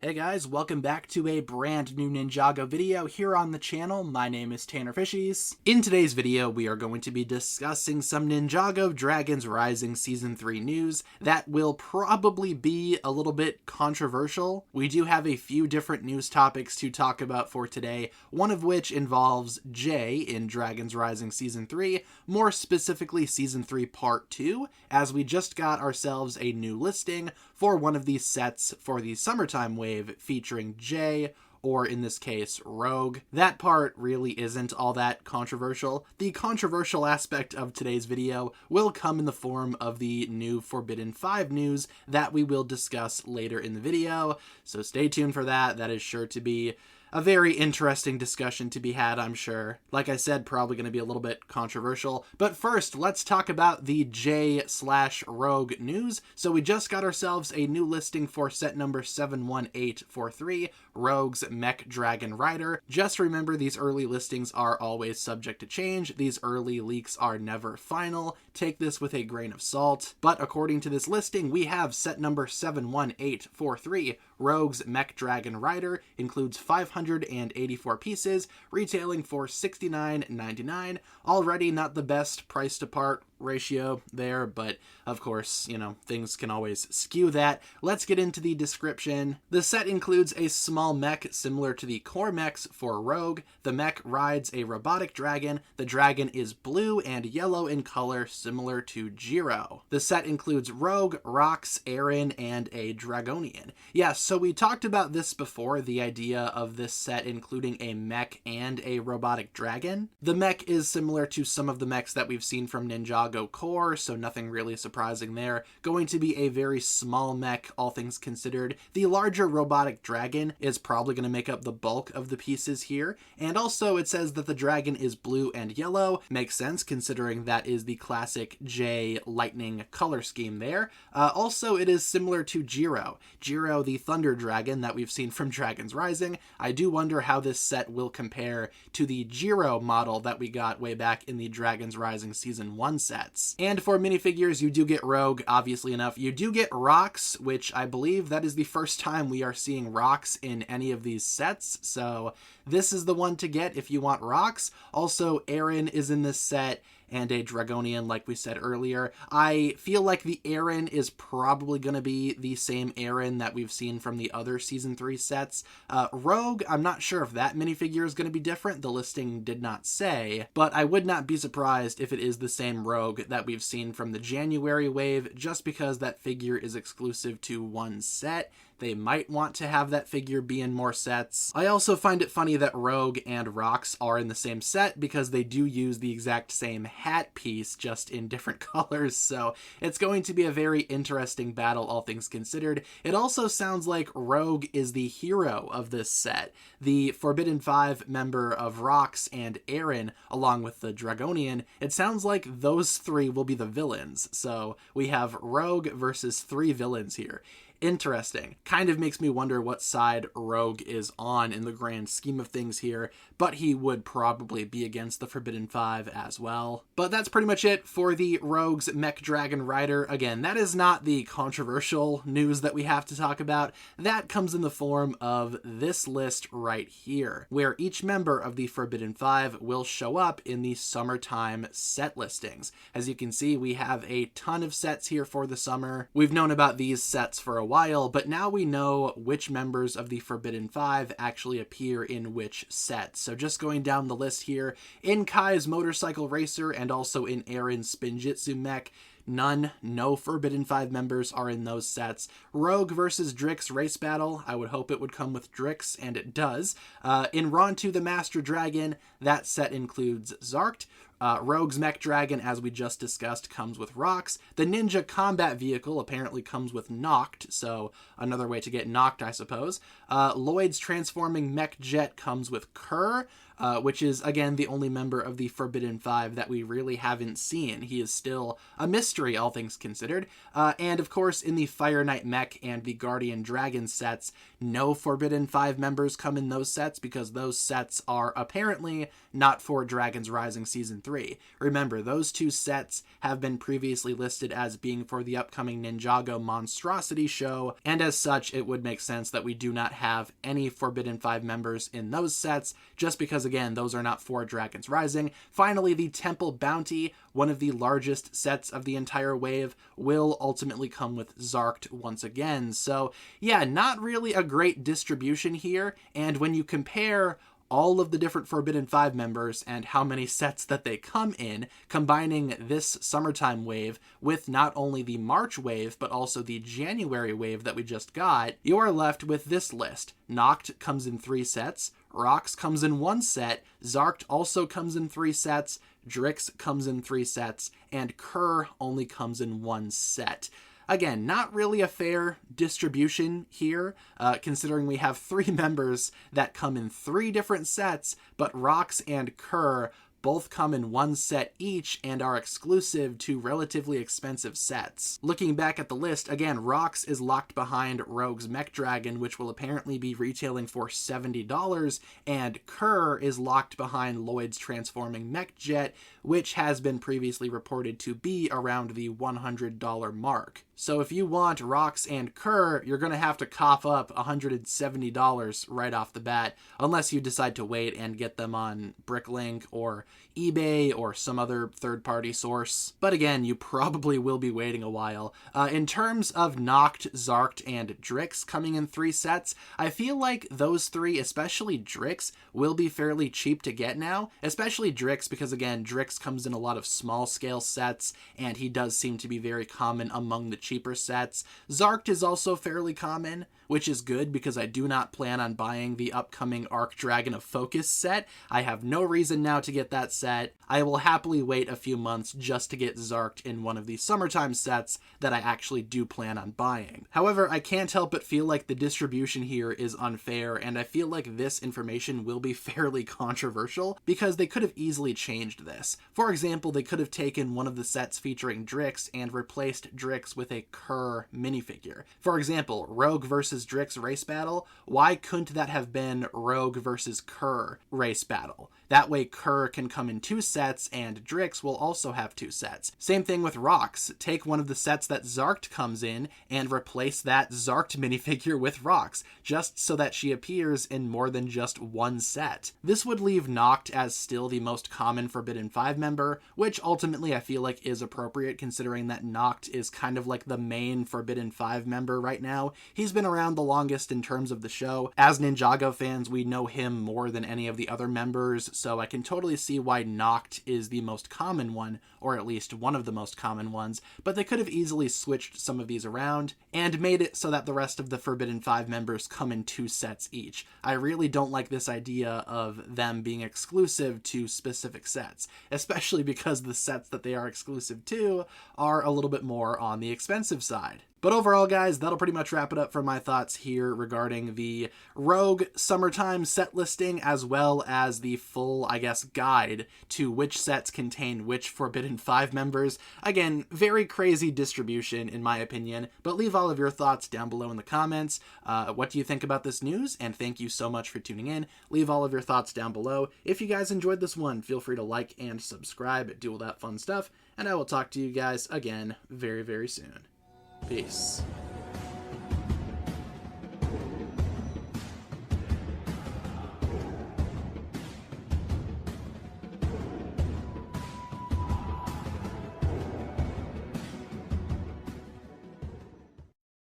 Hey guys, welcome back to a brand new Ninjago video here on the channel. My name is TannerFishies. In today's video, we are going to be discussing some Ninjago Dragons Rising Season 3 news that will probably be a little bit controversial. We do have a few different news topics to talk about for today, one of which involves Jay in Dragons Rising Season 3, more specifically Season 3 Part 2, as we just got ourselves a new listing for one of these sets for the summertime wave featuring Jay, or in this case, Rogue. That part really isn't all that controversial. The controversial aspect of today's video will come in the form of the new Forbidden 5 news that we will discuss later in the video, so stay tuned for that. That is sure to be a very interesting discussion to be had, I'm sure. Like I said, probably going to be a little bit controversial. But first, let's talk about the J/Rogue news. So we just got ourselves a new listing for set number 71843, Rogue's Mech Dragon Rider. Just remember, these early listings are always subject to change. These early leaks are never final. Take this with a grain of salt. But according to this listing, we have set number 71843, Rogue's Mech Dragon Rider, includes 584 pieces, retailing for $69.99. Already not the best price to part ratio there, but of course, you know, things can always skew that. Let's get into the description. The set includes a small mech similar to the core mechs for Rogue. The mech rides a robotic dragon. The dragon is blue and yellow in color, similar to Jiro. The set includes Rogue, Rox, Aaron, and a Dragonian. Yeah, so we talked about this before, the idea of this set including a mech and a robotic dragon. The mech is similar to some of the mechs that we've seen from Ninjago core, so nothing really surprising there. Going to be a very small mech, all things considered. The larger robotic dragon is probably going to make up the bulk of the pieces here, and also it says that the dragon is blue and yellow. Makes sense considering that is the classic J lightning color scheme there. Also, it is similar to Jiro, the thunder dragon that we've seen from Dragons Rising. I do wonder how this set will compare to the Jiro model that we got way back in the Dragons Rising Season 1 set. And for minifigures, you do get Rogue, obviously enough. You do get Rox, which I believe that is the first time we are seeing Rox in any of these sets, so this is the one to get if you want Rox. Also, Aaron is in this set, and a Dragonian, like we said earlier. I feel like the Aaron is probably going to be the same Aaron that we've seen from the other Season 3 sets. Rogue, I'm not sure if that minifigure is going to be different. The listing did not say, but I would not be surprised if it is the same Rogue that we've seen from the January wave, just because that figure is exclusive to one set. They might want to have that figure be in more sets. I also find it funny that Rogue and Rox are in the same set because they do use the exact same hat piece, just in different colors, so it's going to be a very interesting battle, all things considered. It also sounds like Rogue is the hero of this set. The Forbidden 5 member of Rox and Aaron, along with the Dragonian, it sounds like those three will be the villains. So we have Rogue versus three villains here. Interesting. Kind of makes me wonder what side Rogue is on in the grand scheme of things here, but he would probably be against the Forbidden 5 as well. But that's pretty much it for the Rogue's Mech Dragon Rider. Again, that is not the controversial news that we have to talk about. That comes in the form of this list right here, where each member of the Forbidden 5 will show up in the summertime set listings. As you can see, we have a ton of sets here for the summer. We've known about these sets for a while, but now we know which members of the Forbidden 5 actually appear in which set. So just going down the list here, in Kai's Motorcycle Racer and also in Aaron's Spinjitzu mech, no Forbidden 5 members are in those sets. Rogue versus Drix Race Battle, I would hope it would come with Drix, and it does. In Rontu the Master Dragon, that set includes Zarkt. Rogue's Mech Dragon, as we just discussed, comes with Rox. The Ninja Combat Vehicle apparently comes with Noct, so another way to get Noct, I suppose. Lloyd's Transforming Mech Jet comes with Kerr. which is, again, the only member of the Forbidden Five that we really haven't seen. He is still a mystery, all things considered. And, of course, in the Fire Knight mech and the Guardian Dragon sets, no Forbidden Five members come in those sets because those sets are apparently not for Dragons Rising Season 3. Remember, those two sets have been previously listed as being for the upcoming Ninjago Monstrosity show, and as such, it would make sense that we do not have any Forbidden Five members in those sets, just because, again, those are not for Dragons Rising. Finally, the Temple Bounty, one of the largest sets of the entire wave, will ultimately come with Zarked once again. So, yeah, not really a great distribution here, and when you compare all of the different Forbidden Five members and how many sets that they come in, combining this summertime wave with not only the March wave, but also the January wave that we just got, you are left with this list. Noct comes in 3 sets, Rox comes in 1 set, Zarked also comes in 3 sets, Drix comes in 3 sets, and Kerr only comes in 1 set. Again, not really a fair distribution here, considering we have 3 members that come in 3 different sets, but Rox and Kerr both come in 1 set each and are exclusive to relatively expensive sets. Looking back at the list, again, Rox is locked behind Rogue's Mech Dragon, which will apparently be retailing for $70, and Kerr is locked behind Lloyd's Transforming Mech Jet, which has been previously reported to be around the $100 mark. So if you want Rox and Kerr, you're going to have to cough up $170 right off the bat, unless you decide to wait and get them on Bricklink or eBay or some other third-party source. But again, you probably will be waiting a while. In terms of Noct, Zarked, and Drix coming in 3 sets, I feel like those 3, especially Drix, will be fairly cheap to get now, especially Drix because, again, Drix comes in a lot of small-scale sets, and he does seem to be very common among the cheaper sets. Zarked is also fairly common, which is good because I do not plan on buying the upcoming Arc Dragon of Focus set. I have no reason now to get that set. I will happily wait a few months just to get Zarked in one of the summertime sets that I actually do plan on buying. However, I can't help but feel like the distribution here is unfair, and I feel like this information will be fairly controversial because they could have easily changed this. For example, they could have taken one of the sets featuring Drix and replaced Drix with a Kerr minifigure. For example, Rogue versus Drix race battle, why couldn't that have been Rogue versus Kerr race battle? That way Kerr can come in 2 sets and Drix will also have 2 sets. Same thing with Rox. Take one of the sets that Zarked comes in and replace that Zarked minifigure with Rox, just so that she appears in more than just 1 set. This would leave Noct as still the most common Forbidden Five member, which ultimately I feel like is appropriate considering that Noct is kind of like the main Forbidden Five member right now. He's been around the longest in terms of the show. As Ninjago fans, we know him more than any of the other members, so I can totally see why Noct is the most common one, or at least one of the most common ones, but they could have easily switched some of these around and made it so that the rest of the Forbidden Five members come in 2 sets each. I really don't like this idea of them being exclusive to specific sets, especially because the sets that they are exclusive to are a little bit more on the expensive side. But overall, guys, that'll pretty much wrap it up for my thoughts here regarding the Rogue summertime set listing, as well as the full, I guess, guide to which sets contain which Forbidden Five members. Again, very crazy distribution, in my opinion, but leave all of your thoughts down below in the comments. What do you think about this news? And thank you so much for tuning in. Leave all of your thoughts down below. If you guys enjoyed this one, feel free to like and subscribe, do all that fun stuff, and I will talk to you guys again very, very soon. Peace.